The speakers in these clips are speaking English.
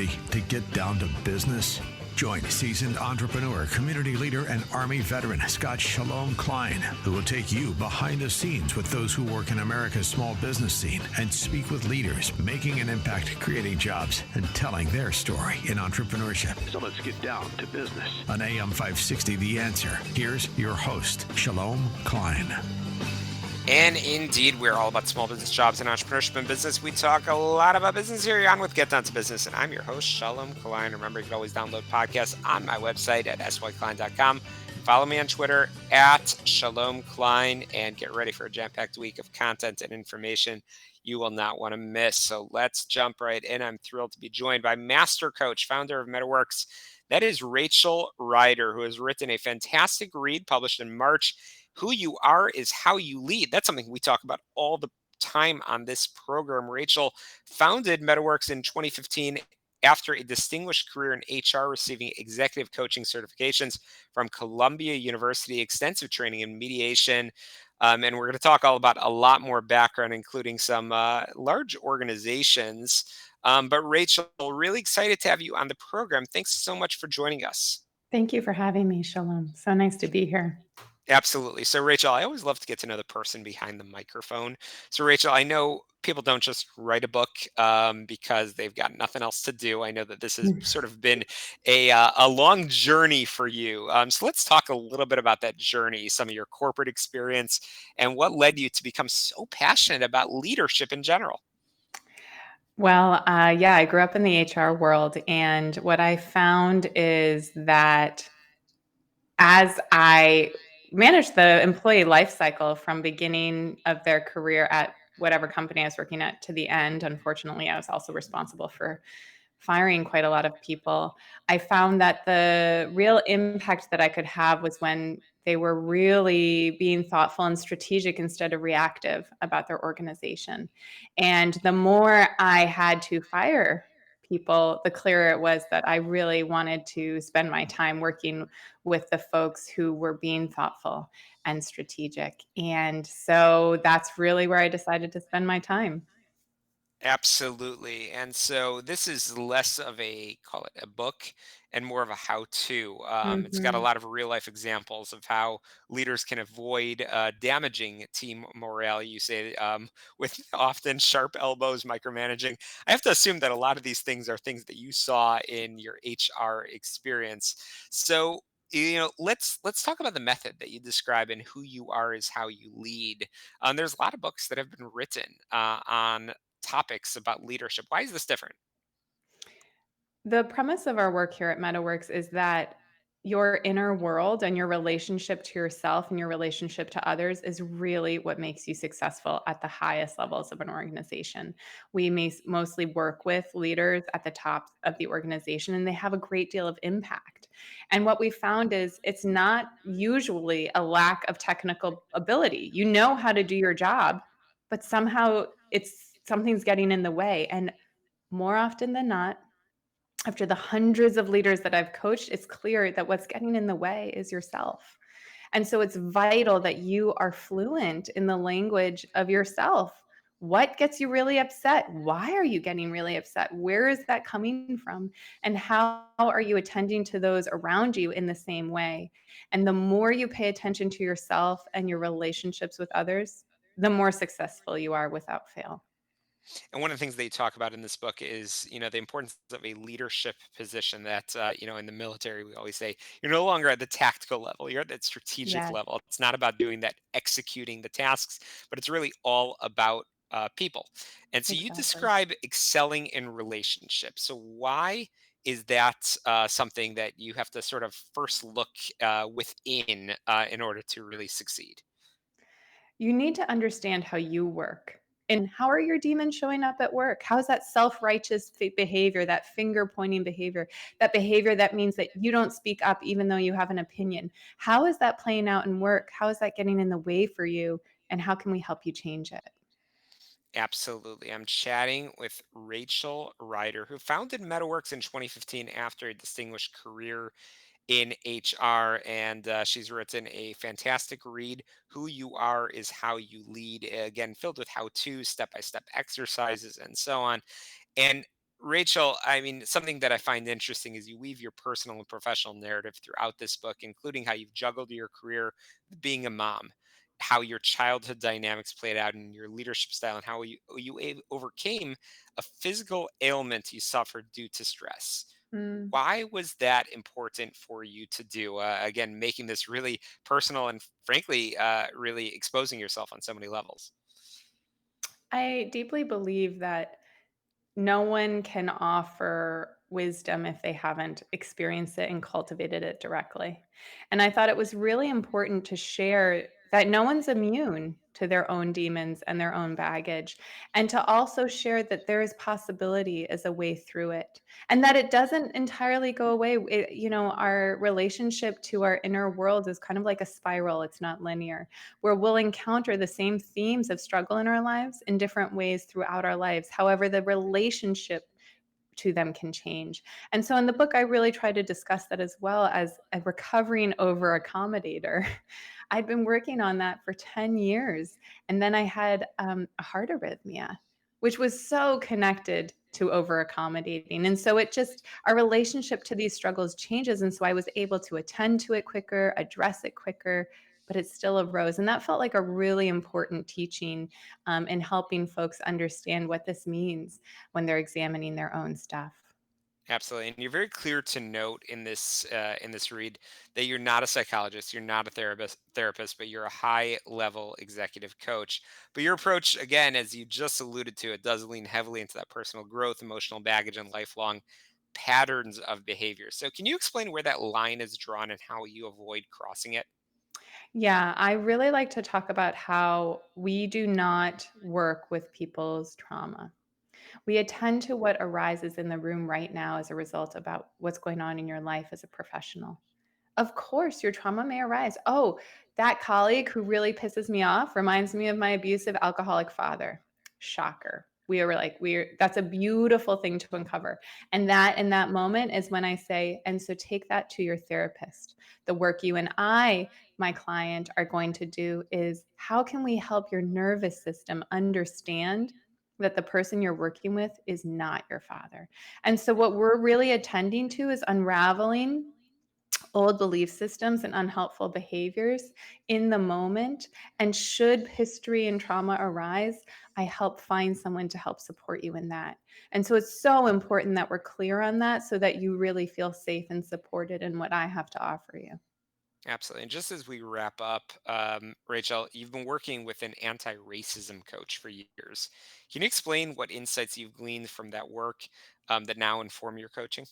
Ready to get down to business? Join seasoned entrepreneur, community leader, and Army veteran Scott Shalom Klein, who will take you behind the scenes with those who work in America's small business scene and speak with leaders making an impact, creating jobs, and telling their story in entrepreneurship. So let's get down to business. On AM 560, The Answer, here's your host, Shalom Klein. And indeed, we're all about small business, jobs, and entrepreneurship and business. We talk a lot about business here on with Get Down to Business. And I'm your host, Shalom Klein. Remember, you can always download podcasts on my website at syklein.com. Follow me on Twitter at Shalom Klein and get ready for a jam-packed week of content and information you will not want to miss. So let's jump right in. I'm thrilled to be joined by Master Coach, founder of MetaWorks. That is Rachel Ryder, who has written a fantastic read published in March. Who you are is how you lead. That's something we talk about all the time on this program. Rachel founded MetaWorks in 2015 after a distinguished career in HR, receiving executive coaching certifications from Columbia University, extensive training in mediation. And we're going to talk all about a lot more background, including some large organizations. But Rachel, really excited to have you on the program. Thanks so much for joining us. Thank you for having me, Shalom. So nice to be here. Absolutely. So, Rachel, I always love to get to know the person behind the microphone. So, Rachel, I know people don't just write a book because they've got nothing else to do. I know that this has sort of been a long journey for you. So, let's talk a little bit about that journey, some of your corporate experience, and what led you to become so passionate about leadership in general. Well, yeah, I grew up in the HR world, and what I found is that as I managed the employee life cycle from beginning of their career at whatever company I was working at to the end, unfortunately, I was also responsible for firing quite a lot of people. I found that the real impact that I could have was when they were really being thoughtful and strategic instead of reactive about their organization. And the more I had to fire people, the clearer it was that I really wanted to spend my time working with the folks who were being thoughtful and strategic. And so that's really where I decided to spend my time. Absolutely. And so this is less of a, call it a book, and more of a how-to. It's got a Mhm. lot of real-life examples of how leaders can avoid damaging team morale, you say, with often sharp elbows, micromanaging. I have to assume that a lot of these things are things that you saw in your HR experience. So, let's talk about the method that you describe and who you are is how you lead. There's a lot of books that have been written on topics about leadership. Why is this different? The premise of our work here at MetaWorks is that your inner world and your relationship to yourself and your relationship to others is really what makes you successful at the highest levels of an organization. Mostly work with leaders at the top of the organization, and they have a great deal of impact. And what we found is it's not usually a lack of technical ability. You know how to do your job, but somehow it's something's getting in the way. And more often than not, after the hundreds of leaders that I've coached, it's clear that what's getting in the way is yourself. And so it's vital that you are fluent in the language of yourself. What gets you really upset? Why are you getting really upset? Where is that coming from? And how are you attending to those around you in the same way? And the more you pay attention to yourself and your relationships with others, the more successful you are without fail. And one of the things they talk about in this book is, the importance of a leadership position that, in the military, we always say, you're no longer at the tactical level, you're at that strategic Yes, level. It's not about doing that, executing the tasks, but it's really all about people. And so you exactly. describe excelling in relationships. So why is that something that you have to sort of first look within in order to really succeed? You need to understand how you work. And how are your demons showing up at work? How is that self-righteous behavior, that finger pointing behavior, that behavior that means that you don't speak up even though you have an opinion? How is that playing out in work? How is that getting in the way for you? And how can we help you change it? Absolutely. I'm chatting with Rachel Ryder, who founded MetaWorks in 2015 after a distinguished career in HR. And she's written a fantastic read, Who You Are is How You Lead, again, filled with how to, step by step exercises, and so on. And Rachel, I mean, something that I find interesting is you weave your personal and professional narrative throughout this book, including how you've juggled your career with being a mom, how your childhood dynamics played out in your leadership style, and how overcame a physical ailment you suffered due to stress. Mm. Why was that important for you to do? Again, making this really personal and, frankly, really exposing yourself on so many levels. I deeply believe that no one can offer wisdom if they haven't experienced it and cultivated it directly. And I thought it was really important to share that no one's immune to their own demons and their own baggage, and to also share that there is possibility as a way through it, and that it doesn't entirely go away. Our relationship to our inner world is kind of like a spiral, it's not linear, where we'll encounter the same themes of struggle in our lives in different ways throughout our lives. However, the relationship to them can change. And so in the book, I really try to discuss that as well as a recovering over accommodator. I'd been working on that for 10 years. And then I had a heart arrhythmia, which was so connected to over accommodating. And so our relationship to these struggles changes. And so I was able to attend to it quicker, address it quicker, but it still arose. And that felt like a really important teaching in helping folks understand what this means when they're examining their own stuff. Absolutely, and you're very clear to note in this read that you're not a psychologist, you're not a therapist, but you're a high level executive coach. But your approach, again, as you just alluded to, it does lean heavily into that personal growth, emotional baggage, and lifelong patterns of behavior. So, can you explain where that line is drawn and how you avoid crossing it? Yeah, I really like to talk about how we do not work with people's trauma. We attend to what arises in the room right now as a result about what's going on in your life as a professional. Of course, your trauma may arise. Oh, that colleague who really pisses me off reminds me of my abusive alcoholic father. Shocker. That's a beautiful thing to uncover. And that in that moment is when I say, and so take that to your therapist. The work you and my client, are going to do is how can we help your nervous system understand that the person you're working with is not your father? And so what we're really attending to is unraveling old belief systems and unhelpful behaviors in the moment. And should history and trauma arise, I help find someone to help support you in that. And so it's so important that we're clear on that so that you really feel safe and supported in what I have to offer you. Absolutely. And just as we wrap up, Rachel, you've been working with an anti racism coach for years. Can you explain what insights you've gleaned from that work that now inform your coaching?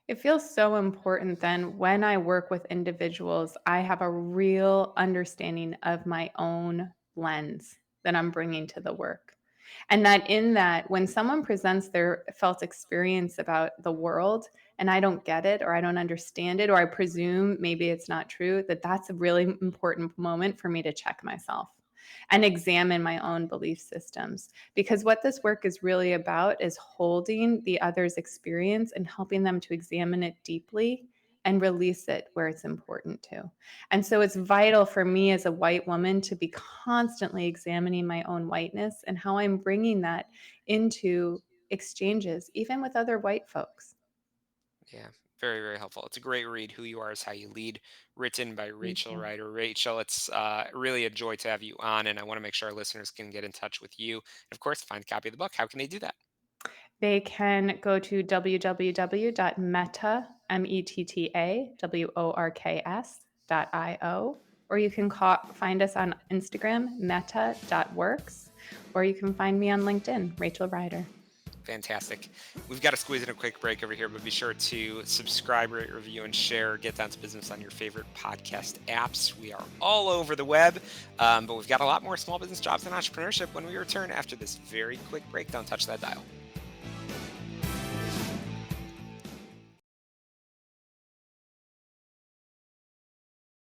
It feels so important then when I work with individuals, I have a real understanding of my own lens that I'm bringing to the work. And that in that, when someone presents their felt experience about the world and I don't get it or I don't understand it, or I presume maybe it's not true, that's a really important moment for me to check myself and examine my own belief systems. Because what this work is really about is holding the other's experience and helping them to examine it deeply and release it where it's important to. And so it's vital for me as a white woman to be constantly examining my own whiteness and how I'm bringing that into exchanges, even with other white folks. Yeah, very, very helpful. It's a great read. Who You Are is How You Lead, written by Thank Rachel you. Ryder. Rachel, it's really a joy to have you on, and I want to make sure our listeners can get in touch with you. And of course, find a copy of the book. How can they do that? They can go to www.metta, METTA, WORKS.io, or you can find us on Instagram, meta.works, or you can find me on LinkedIn, Rachel Ryder. Fantastic. We've got to squeeze in a quick break over here, but be sure to subscribe, rate, review, and share Get Down to Business on your favorite podcast apps. We are all over the web, but we've got a lot more small business jobs and entrepreneurship when we return after this very quick break. Don't touch that dial.